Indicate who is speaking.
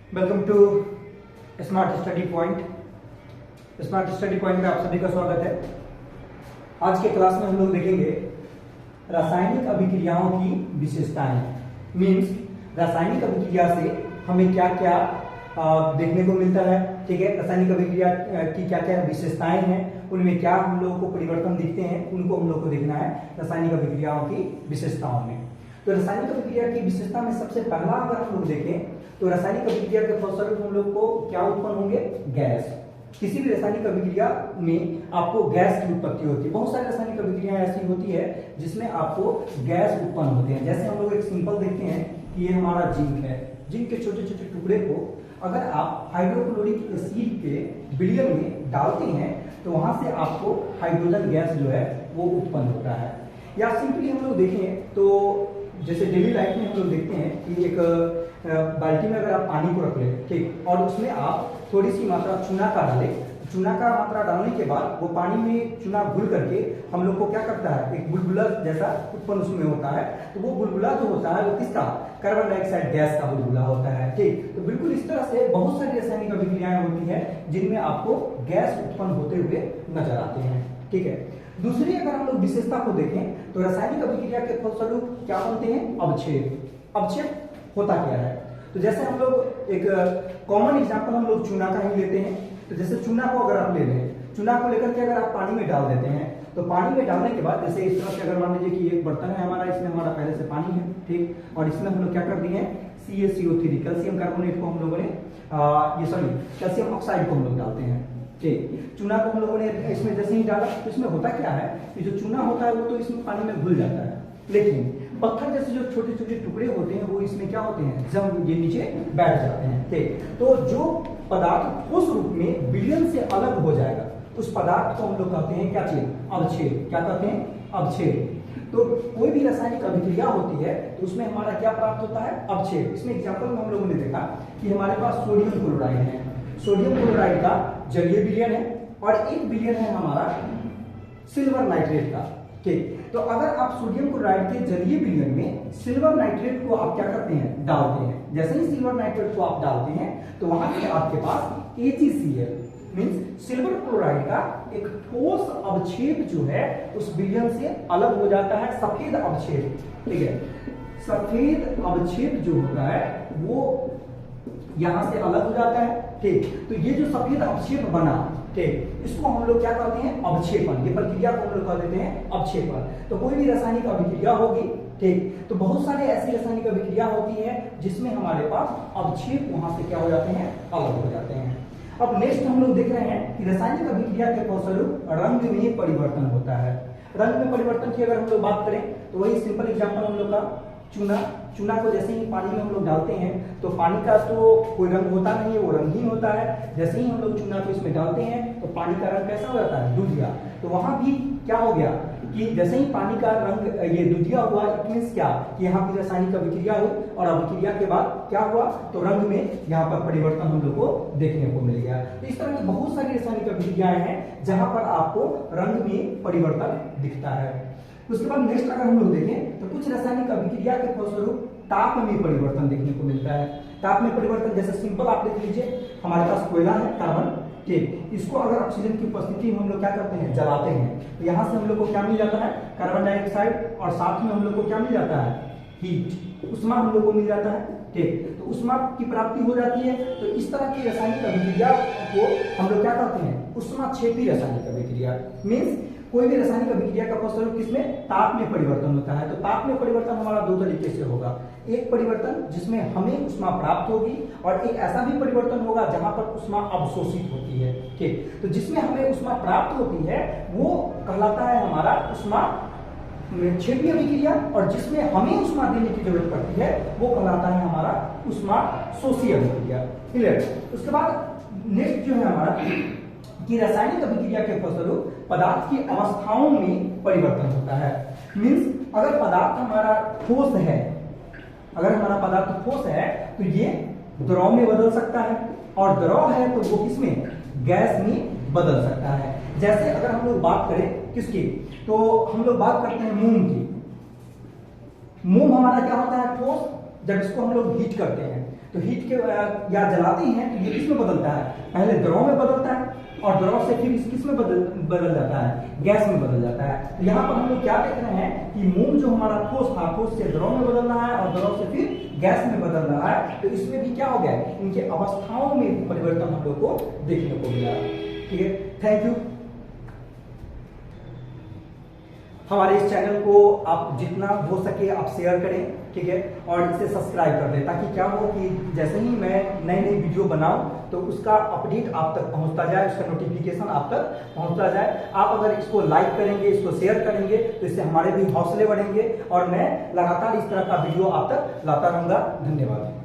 Speaker 1: Welcome to smart study point. Smart study point में आप सभी का स्वागत है। आज के क्लास में हम लोग देखेंगे रासायनिक अभिक्रियाओं की विशेषताएं। मीन्स रासायनिक अभिक्रिया से हमें क्या क्या देखने को मिलता है। ठीक है, रासायनिक अभिक्रिया की क्या क्या विशेषताएं हैं, उनमें क्या हम लोगों को परिवर्तन दिखते हैं, उनको हम लोग को देखना है रासायनिक अभिक्रियाओं की विशेषताओं में। तो रासायनिक अभिक्रिया की विशेषता में सबसे पहला अगर हम लोग देखें तो रासायनिक अभिक्रिया के फलस्वरूप हम लोग को क्या उत्पन्न होंगे? गैस। किसी भी रासायनिक अभिक्रिया में आपको गैस की उत्पत्ति होती है। बहुत सारी रासायनिक अभिक्रियाएं ऐसी होती है जिसमें आपको गैस उत्पन्न होते हैं। जैसे हम लोग एक सिंपल देखते हैं कि ये हमारा जिंक है। जिंक के छोटे छोटे टुकड़े को अगर आप हाइड्रोक्लोरिक एसिड के विलयन में डालते हैं तो वहां से आपको हाइड्रोजन गैस जो है वो उत्पन्न होता है। या सिंपली हम लोग देखें तो जैसे डेली लाइफ में हम लोग देखते हैं कि एक बाल्टी में अगर आप पानी को रख ले, ठीक, और उसमें आप थोड़ी सी मात्रा चूना का डालें। चूना का मात्रा डालने के बाद वो पानी में चूना घुल करके हम लोग को क्या करता है, एक बुलबुला जैसा उत्पन्न उसमें होता है। तो वो बुलबुला जो होता है वो किसका? कार्बन डाइऑक्साइड गैस का बुलबुला होता है। ठीक, तो बिल्कुल इस तरह से बहुत सारी रासायनिक अभिक्रियाएं होती है जिनमें आपको गैस उत्पन्न होते हुए नजर आते हैं। ठीक है, दूसरी अगर हम लोग विशेषता को देखें तो रासायनिक अभिक्रिया के फलस्वरूप क्या बनते हैं? अवक्षेप। अवक्षेप होता क्या है? तो जैसे हम लोग एक कॉमन एग्जांपल हम लोग चूना का ही लेते हैं। तो जैसे चूना को अगर आप ले लें, चूना को लेकर के अगर आप पानी में डाल देते हैं तो पानी में डालने के बाद जैसे इस तरह से अगर मान लीजिए कि एक बर्तन है हमारा, इसमें हमारा पहले से पानी है, ठीक, और इसमें हम लोग क्या कर दिए हैं? CaCO3 कैल्शियम कार्बोनेट को हम लोगों ने कैल्शियम ऑक्साइड को हम लोग डालते हैं। ठीक, चूना को हम लोगों ने इसमें जैसे ही डाला तो इसमें होता क्या है कि जो चूना होता है वो तो इसमें पानी में घुल जाता है, लेकिन पत्थर जैसे जो छोटे छोटे टुकड़े होते हैं वो इसमें क्या होते हैं? जब ये नीचे बैठ जाते हैं। ठीक, तो जो पदार्थ ठोस रूप में विलयन से अलग हो जाएगा उस पदार्थ को हम लोग कहते हैं क्या चीज? अवक्षेप। क्या कहते हैं? अवक्षेप। तो कोई भी रासायनिक अभिक्रिया होती है तो उसमें हमारा क्या प्राप्त होता है? अवक्षेप। इसमें एग्जांपल में हम लोगों ने देखा कि हमारे पास सोडियम क्लोराइड है। सोडियम क्लोराइड का जलीय विलयन है और एक विलयन है हमारा सिल्वर नाइट्रेट का। ठीक, तो अगर आप सोडियम क्लोराइड के जलीय विलयन में सिल्वर नाइट्रेट को आप क्या करते हैं? डालते हैं। जैसे ही सिल्वर नाइट्रेट को आप डालते हैं तो वहां से आपके पास AgCl मींस सिल्वर क्लोराइड का एक ठोस अवक्षेप जो है उस विलयन से अलग हो जाता है। सफेद अवक्षेप, ठीक है, सफेद अवक्षेप जो होता है वो यहां से अलग हो जाता है। ठीक, तो ये जो सफेद अवक्षेप बना, ठीक, इसको हम लोग क्या कहते हैं? अवक्षेपण। ये प्रक्रिया को हम लोग कह देते हैं अवक्षेपण। तो कोई भी रासायनिक अभिक्रिया होगी, ठीक, तो बहुत सारे ऐसी रासायनिक अभिक्रिया होती है जिसमें हमारे पास अवक्षेप वहां से क्या हो जाते हैं? अलग हो जाते हैं। अब नेक्स्ट हम लोग देख रहे हैं कि रासायनिक अभिक्रिया के फलस्वरूप रंग में परिवर्तन होता है। रंग में परिवर्तन की अगर हम लोग बात करें तो वही सिंपल एग्जांपल हम लोग का चूना को जैसे ही पानी में हम लोग डालते हैं तो पानी का तो कोई रंग होता नहीं है, वो रंगहीन होता है। जैसे ही हम लोग चूना को इसमें डालते हैं तो पानी का रंग कैसा हो जाता है? दूधिया। तो वहां भी क्या हो गया कि जैसे ही पानी का रंग ये दूधिया हुआ, इट मींस क्या कि यहाँ की रासायनिक अभिक्रिया हुई और अभिक्रिया के बाद क्या हुआ तो रंग में यहाँ पर परिवर्तन हम लोग को देखने को मिल गया। तो इस तरह की बहुत सारी रासायनिक अभिक्रियाएं हैं जहां पर आपको रंग में परिवर्तन दिखता है। उसके बाद नेक्स्ट अगर हम लोग देखें तो कुछ रासायनिक अभिक्रिया के फलस्वरूप ताप में परिवर्तन देखने को मिलता है। ताप में परिवर्तन जैसे सिंपल आप देख लीजिए, हमारे पास कोयला है कार्बन, ठीक, इसको अगर ऑक्सीजन की उपस्थिति में हम लोग क्या करते हैं? जलाते हैं। तो यहाँ से हम लोग को क्या मिल जाता है? कार्बन डाइऑक्साइड, और साथ में हम लोग को क्या मिल जाता है? हीट, उष्मा हम लोग को मिल जाता है। ठीक, तो उष्मा की प्राप्ति हो जाती है। तो इस तरह की रासायनिक अभिक्रिया को हम लोग क्या कहते हैं? उष्माक्षेपी रासायनिक अभिक्रिया। मीन्स कोई भी रासायनिक अभिक्रिया का फलस्वरूप किसमें? ताप में परिवर्तन होता है। तो ताप में परिवर्तन हमारा दो तरीके से होगा। एक परिवर्तन जिसमें हमें उष्मा प्राप्त होगी और एक ऐसा भी परिवर्तन होगा जहां पर उष्मा अवशोषित होती है। ठीक, तो जिसमें हमें उष्मा प्राप्त होती है वो कहलाता है हमारा उष्मा क्षेपीय अभिक्रिया, और जिसमें हमें उष्मा देने की जरूरत पड़ती है वो कहलाता है हमारा उष्मा शोषी अभिक्रिया। क्लियर? उसके बाद नेक्स्ट जो है हमारा कि रासायनिक अभिक्रिया के फलस्वरूप पदार्थ की अवस्थाओं में परिवर्तन होता है। मींस अगर पदार्थ हमारा ठोस है, अगर हमारा पदार्थ ठोस है तो ये द्रव में बदल सकता है, और द्रव है तो वो किसमें? गैस में बदल सकता है। जैसे अगर हम लोग बात करें किसकी, तो हम लोग बात करते हैं मोम की। मोम हमारा क्या होता है? ठोस, जब इसको हम लोग हीट करते हैं तो हीट के या जलाते हैं तो ये किस में बदलता है, पहले द्रव में बदलता है और द्रव से फिर किस में बदल जाता है, गैस में बदल जाता है। यहाँ पर हम लोग क्या देख रहे हैं कि मोम जो हमारा ठोस था ठोस से द्रव में बदल रहा है और द्रव से फिर गैस में बदल रहा है। तो इसमें भी क्या हो गया है, इनके अवस्थाओं में परिवर्तन हम लोग को देखने को मिला। ठीक है, थैंक यू। हमारे इस चैनल को आप जितना हो सके आप शेयर करें, ठीक है, और इसे सब्सक्राइब कर दें ताकि क्या हो कि जैसे ही मैं नई नई वीडियो बनाऊं तो उसका अपडेट आप तक पहुंचता जाए, उसका नोटिफिकेशन आप तक पहुंचता जाए। आप अगर इसको लाइक करेंगे, इसको शेयर करेंगे तो इससे हमारे भी हौसले बढ़ेंगे और मैं लगातार इस तरह का वीडियो आप तक लाता रहूंगा। धन्यवाद।